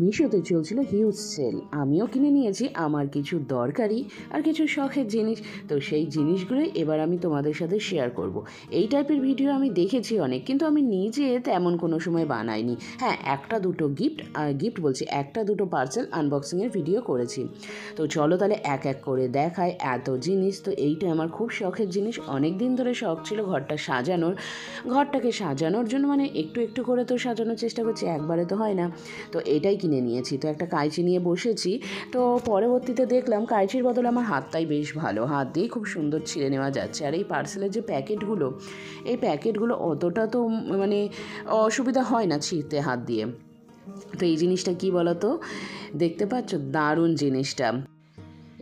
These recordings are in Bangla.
মিশোতে চলছিল হিউজ সেল, আমিও কিনে নিয়েছি আমার কিছু দরকারি আর কিছু শখের জিনিস। তো সেই জিনিসগুলোই এবার আমি তোমাদের সাথে শেয়ার করব। এই টাইপের ভিডিও আমি দেখেছি অনেক, কিন্তু আমি নিজে তেমন কোনো সময় বানাইনি। হ্যাঁ, একটা দুটো একটা দুটো পার্সেল আনবক্সিংয়ের ভিডিও করেছি। তো চলো তাহলে এক এক করে দেখায় এত জিনিস। তো এইটা আমার খুব শখের জিনিস, অনেক দিন ধরে শখ ছিল ঘরটাকে সাজানোর জন্য, মানে একটু একটু করে তো সাজানোর চেষ্টা করছি, একবারে তো হয় না। তো এটাই কিনে নিয়েছি। তো একটা কাঁচি নিয়ে বসেছি। তো পরবর্তীতে দেখলাম কাঁচির বদলে আমার হাতটাই বেশ ভালো, হাত দিয়েই খুব সুন্দর ছিঁড়ে নেওয়া যাচ্ছে। আর এই পার্সেলের যে প্যাকেটগুলো অতটা তো মানে অসুবিধা হয় না ছিঁড়তে হাত দিয়ে। তো এই জিনিসটা কি বলো তো, দেখতে পাচ্ছ দারুণ জিনিসটা।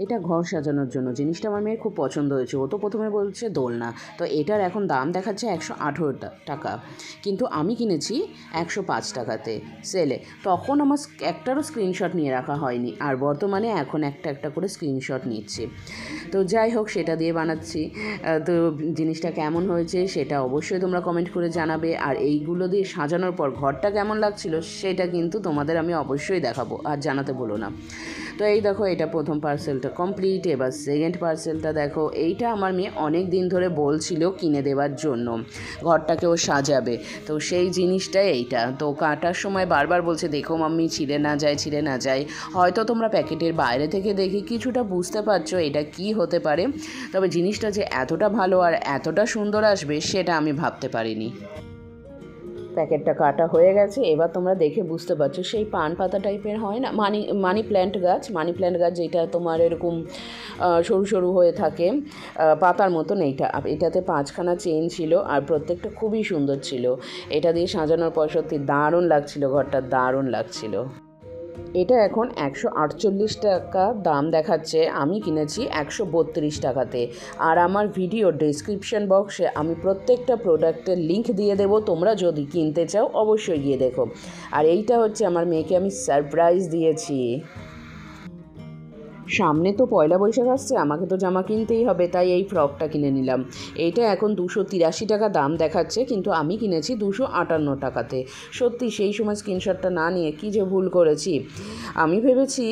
এটা ঘর সাজানোর জন্য, জিনিসটা আমার মেয়ের খুব পছন্দ হয়েছে। ও তো প্রথমে বলছে দোলনা। তো এটার এখন দাম দেখাচ্ছে 118 টাকা, কিন্তু আমি কিনেছি 105 টাকাতে সেলে। তখন আমার একটারও স্ক্রিনশট নিয়ে রাখা হয়নি, আর বর্তমানে এখন একটা একটা করে স্ক্রিনশট নিচ্ছি। তো যাই হোক, সেটা দিয়ে বানাচ্ছি। তো জিনিসটা কেমন হয়েছে সেটা অবশ্যই তোমরা কমেন্ট করে জানাবে। আর এইগুলো দিয়ে সাজানোর পর ঘরটা কেমন লাগছিল সেটা কিন্তু তোমাদের আমি অবশ্যই দেখাবো, আর জানাতে বলো না। তো এই দেখো, এটা প্রথম পার্সেলটা কমপ্লিট। এবার সেকেন্ড পার্সেলটা দেখো। এইটা আমার মেয়ে অনেক দিন ধরে বলছিল কিনে দেওয়ার জন্য, ঘরটাকেও সাজাবে। তো সেই জিনিসটাই এইটা। তো কাটার সময় বারবার বলছে দেখো মাম্মি ছিঁড়ে না যায়। হয়তো তোমরা প্যাকেটের বাইরে থেকে দেখে কিছুটা বুঝতে পারছো এটা কি হতে পারে, তবে জিনিসটা যে এতটা ভালো আর এতটা সুন্দর আসবে সেটা আমি ভাবতে পারিনি। প্যাকেটটা কাটা হয়ে গেছে, এবার তোমরা দেখে বুঝতে পারছো সেই পান পাতা টাইপের হয় না, মানি প্ল্যান্ট গাছ যেটা তোমার এরকম সরু সরু হয়ে থাকে পাতার মতন। এটাতে 5খানা চেন ছিল, আর প্রত্যেকটা খুবই সুন্দর ছিল। এটা দিয়ে সাজানোর পর সত্যি দারুণ লাগছিল, ঘরটা দারুণ লাগছিল। এটা এখন 148 টাকা দাম দেখাচ্ছে, আমি কিনেছি 132 টাকাতে। আর আমার ভিডিও ডেসক্রিপশন বক্সে আমি প্রত্যেকটা প্রোডাক্টের লিঙ্ক দিয়ে দেবো, তোমরা যদি কিনতে চাও অবশ্যই গিয়ে দেখো। আর এইটা হচ্ছে আমার মেয়েকে আমি সারপ্রাইজ দিয়েছি। সামনে তো পয়লা বৈশাখ আসছে, আমাকে তো জামা কিনতেই হবে, তাই এই ফ্রকটা কিনে নিলাম। এইটা এখন 283 টাকা দাম দেখাচ্ছে, কিন্তু আমি কিনেছি 258 টাকাতে। সত্যি সেই সময় স্ক্রিনশটটা না নিয়ে কী যে ভুল করেছি। আমি ভেবেছি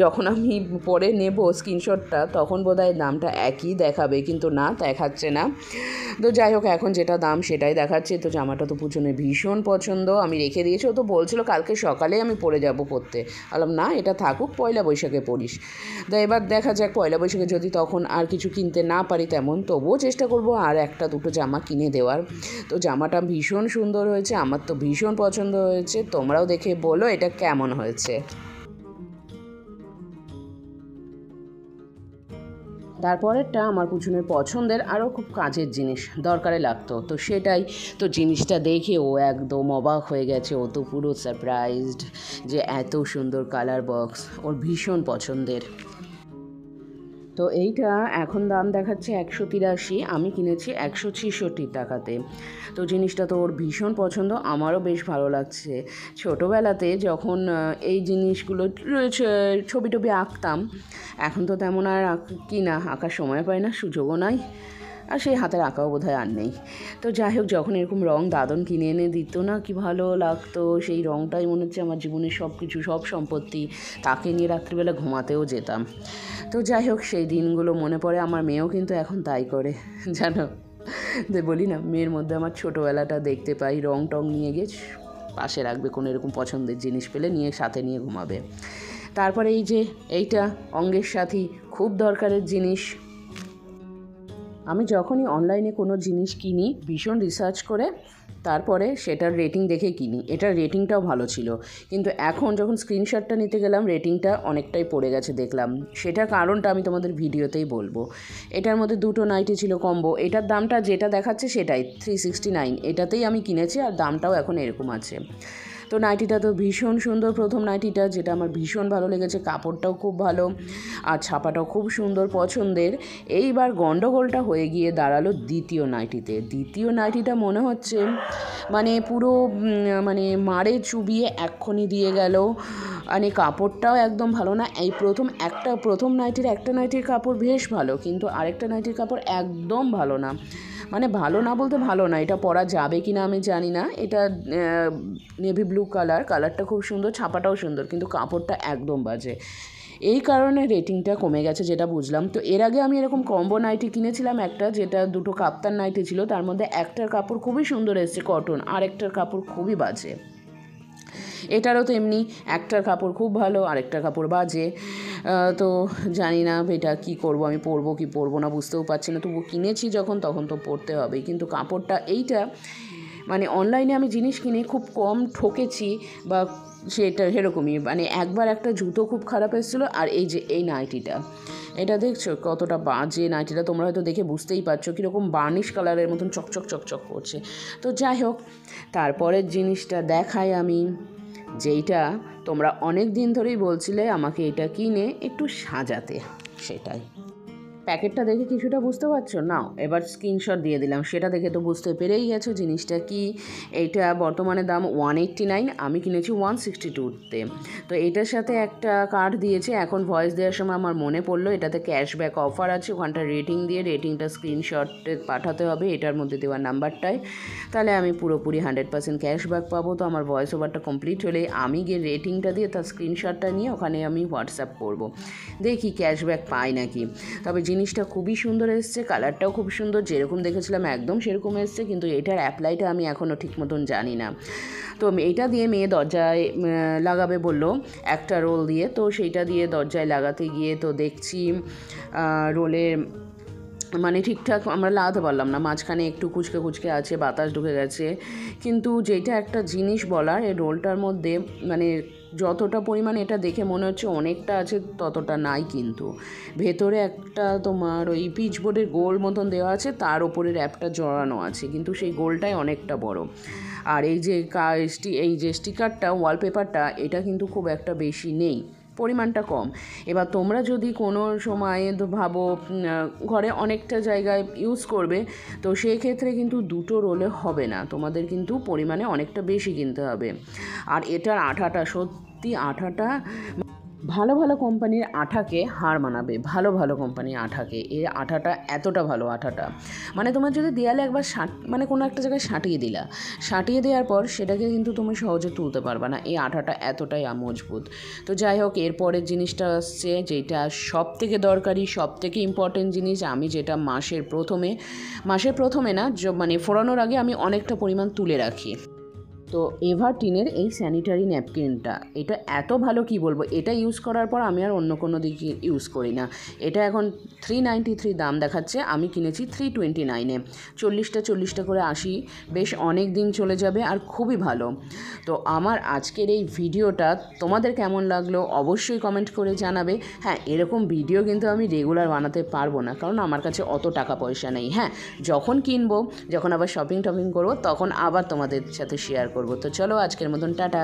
যখন আমি পরে নেব স্ক্রিনশটটা তখন বোধহয় দামটা একই দেখাবে, কিন্তু না, দেখাচ্ছে না। তো যাই হোক, এখন যেটা দাম সেটাই দেখাচ্ছে। তো জামাটা তো পুজোনে ভীষণ পছন্দ, আমি রেখে দিয়েছি। ও তো বলছিল কালকে সকালে আমি পরে যাব পরতে। বললাম না, এটা থাকুক, পয়লা বৈশাখে পরিস। তো এবার দেখা যাক পয়লা বৈশাখে যদি তখন আর কিছু কিনতে না পারি তেমন, তবুও চেষ্টা করব আর একটা দুটো জামা কিনে দেওয়ার। তো জামাটা ভীষণ সুন্দর হয়েছে, আমার তো ভীষণ পছন্দ হয়েছে। তোমরাও দেখে বলো এটা কেমন হয়েছে। তারপরেরটা আমার কুচুনের পছন্দের, আরও খুব কাজের জিনিস দরকারে লাগতো, তো সেটাই। তো জিনিসটা দেখে ও একদম অবাক হয়ে গেছে, ও তো পুরো সারপ্রাইজড যে এত সুন্দর কালার বক্স, ওর ভীষণ পছন্দের। তো এইটা এখন দাম দেখাচ্ছে 183, আমি কিনেছি 166 টাকাতে। তো জিনিসটা তো ওর ভীষণ পছন্দ, আমারও বেশ ভালো লাগছে। ছোটোবেলাতে যখন এই জিনিসগুলো ছবি টবি আঁকতাম, এখন তো তেমন আর আঁকি না, আঁকার সময় পাই না, সুযোগও নাই, আর সেই হাতের আঁকাও বোধহয় আর নেই। তো যাই হোক, যখন এরকম রং দাদন কিনে এনে দিত না, কি ভালো লাগতো। সেই রংটাই মনে হচ্ছে আমার জীবনের সব কিছু, সব সম্পত্তি। তাকে নিয়ে রাত্রিবেলা ঘুমাতেও যেতাম। তো যাই হোক, সেই দিনগুলো মনে পড়ে। আমার মেয়েও কিন্তু এখন তাই করে, জানো। বলি না, মেয়ের মধ্যে আমার ছোটোবেলাটা দেখতে পাই। রং টং নিয়ে গিয়ে পাশে রাখবে, কোনো এরকম পছন্দের জিনিস পেলে নিয়ে সাথে নিয়ে ঘুমাবে। তারপরে এই যে এইটা অঙ্গের সাথী, খুব দরকারের জিনিস। আমি যখনই অনলাইনে কোনো জিনিস কিনি ভীষণ রিসার্চ করে তারপরে সেটার রেটিং দেখে কিনি। এটার রেটিংটাও ভালো ছিল, কিন্তু এখন যখন স্ক্রিনশটটা নিতে গেলাম রেটিংটা অনেকটাই পড়ে গেছে দেখলাম। সেটার কারণটা আমি তোমাদের ভিডিওতেই বলবো। এটার মধ্যে দুটো নাইটি ছিল কম্বো, এটার দামটা যেটা দেখাচ্ছে সেটাই 369, এটাতেই আমি কিনেছি, আর দামটাও এখন এরকম আছে। তো নাইটিটা তো ভীষণ সুন্দর, প্রথম নাইটিটা, যেটা আমার ভীষণ ভালো লেগেছে। কাপড়টাও খুব ভালো, আর ছাপাটাও খুব সুন্দর, পছন্দের। এইবার গন্ডগোলটা হয়ে গিয়ে দাঁড়ালো দ্বিতীয় নাইটিটা মনে হচ্ছে মানে পুরো মারে চুবিয়ে এক্ষুনি দিয়ে গেল। মানে কাপড়টাও একদম ভালো না। এই প্রথম নাইটির একটা নাইটির কাপড় বেশ ভালো, কিন্তু আরেকটা নাইটির কাপড় একদম ভালো না। মানে ভালো না বলতে ভালো না, এটা পরা যাবে কি না আমি জানি না। এটা নেভি ব্লু কালারটা খুব সুন্দর, ছাপাটাও সুন্দর, কিন্তু কাপড়টা একদম বাজে। এই কারণে রেটিংটা কমে গেছে যেটা বুঝলাম। তো এর আগে আমি এরকম কম্বো নাইটি কিনেছিলাম একটা, যেটা দুটো কাপ্তান নাইটি ছিল, তার মধ্যে একটার কাপড় খুবই সুন্দর এসেছে কটন, আর একটার কাপড় খুবই বাজে। এটারও তো এমনি, একটার কাপড় খুব ভালো আরেকটার কাপড় বাজে। তো জানি না এটা কি করব, আমি পরবো কি পরবো না বুঝতেও পারছি না। তবু কিনেছি যখন, তখন তো পরতে হবেই। কিন্তু কাপড়টা এইটা মানে অনলাইনে আমি জিনিস কিনে খুব কম ঠকেছি বা সেটা সেরকমই। মানে একবার একটা জুতো খুব খারাপ এসেছিলো, আর এই যে এই নাইটিটা, এটা দেখছো কতটা বাজে নাইটিটা, তোমরা হয়তো দেখে বুঝতেই পারছো কীরকম বার্নিশ কালারের মতন চকচক করছে। তো যাই হোক, তারপরের জিনিসটা দেখাই আমি, যেইটা তোমরা অনেক দিন ধরেই বলছিলে আমাকে এটা কিনে একটু সাজাতে, সেটাই। প্যাকেটটা দেখে কিছুটা বুঝতে পারছো? নাও এবার স্ক্রিনশট দিয়ে দিলাম, সেটা দেখে তো বুঝতে পেরেই গেছো জিনিসটা কি। এইটা বর্তমানে দাম 189, আমি কিনেছি 162-তে। তো এটার সাথে একটা কার্ড দিয়েছে। এখন ভয়েস দেওয়ার সময় আমার মনে পড়লো এটাতে ক্যাশব্যাক অফার আছে, ওখানটা রেটিং দিয়ে রেটিংটা স্ক্রিনশটে পাঠাতে হবে এটার মধ্যে দেওয়া নাম্বারটায়, তাহলে আমি পুরোপুরি 100% ক্যাশব্যাক পাবো। তো আমার ভয়েস ওভারটা কমপ্লিট হলে আমি গিয়ে রেটিংটা দিয়ে তার স্ক্রিনশটটা নিয়ে ওখানে আমি হোয়াটসঅ্যাপ করব, দেখি ক্যাশব্যাক পাই নাকি। তবে জিনিসটা খুবই সুন্দর এসছে, কালারটাও খুব সুন্দর, যেরকম দেখেছিলাম একদম সেরকম এসছে, কিন্তু এটার অ্যাপ্লাইটা আমি এখনও ঠিক মতন জানি না। তো এটা দিয়ে মেয়ে দরজায় লাগাবে বললো একটা রোল দিয়ে, তো সেইটা দিয়ে দরজায় লাগাতে গিয়ে তো দেখছি রোলের মানে ঠিকঠাক আমরা লাগাতে পারলাম না, মাঝখানে একটু কুচকে আছে, বাতাস ঢুকে গেছে। কিন্তু যেটা একটা জিনিস বলার, এই রোলটার মধ্যে মানে যতটা পরিমাণে এটা দেখে মনে হচ্ছে অনেকটা আছে, ততটা নাই। কিন্তু ভেতরে একটা তোমার ওই পিচবোর্ডের গোল মতন দেওয়া আছে, তার ওপরে র্যাপটা জড়ানো আছে, কিন্তু সেই গোলটাই অনেকটা বড়। আর এই যে স্টিকারটা, ওয়ালপেপারটা, এটা কিন্তু খুব একটা বেশি নেই, পরিমাণটা কম। এবার তোমরা যদি কোনো সময় ভাবো ঘরে অনেকটা জায়গায় ইউজ করবে, তো সেই ক্ষেত্রে কিন্তু দুটো রোলে হবে না, তোমাদের কিন্তু পরিমাণে অনেকটা বেশি কিনতে হবে। আর এটার আঠাটা, সত্যি আঠাটা ভালো কোম্পানির আঠাকে হার মানাবে, ভালো কোম্পানির আঠাকে। এর আঠাটা এতটা ভালো, আঠাটা মানে তোমার যদি দেয়ালে একবার মানে কোনো একটা জায়গায় সাঁটিয়ে দেওয়ার পর সেটাকে কিন্তু তুমি সহজে তুলতে পারবে না, এই আঠাটা এতটাই মজবুত। তো যাই হোক, এরপরের জিনিসটা আসছে যেটা সব থেকে দরকারি, সব থেকে ইম্পর্টেন্ট জিনিস, আমি যেটা মাসের প্রথমে না, মানে ফোরানোর আগে আমি অনেকটা পরিমাণ তুলে রাখি। তো এভারটিনের এই স্যানিটারি ন্যাপকিনটা, এটা এত ভালো কি বলবো, এটা ইউজ করার পর আমি আর অন্য কোনো দিকে ইউজ করি না। এটা এখন 393 দাম দেখাচ্ছে, আমি কিনেছি 329-এ, 40টা করে 80, বেশ অনেক দিন চলে যাবে আর খুবই ভালো। তো আমার আজকের এই ভিডিওটা তোমাদের কেমন লাগলো অবশ্যই কমেন্ট করে জানাবে। হ্যাঁ, এরকম ভিডিও কিন্তু আমি রেগুলার বানাতে পারবো না, কারণ আমার কাছে অত টাকা পয়সা নেই। হ্যাঁ, যখন কিনবো, যখন আবার শপিং করবো, তখন আবার তোমাদের সাথে শেয়ার করবো। তো চলো আজকের মতন টাটা।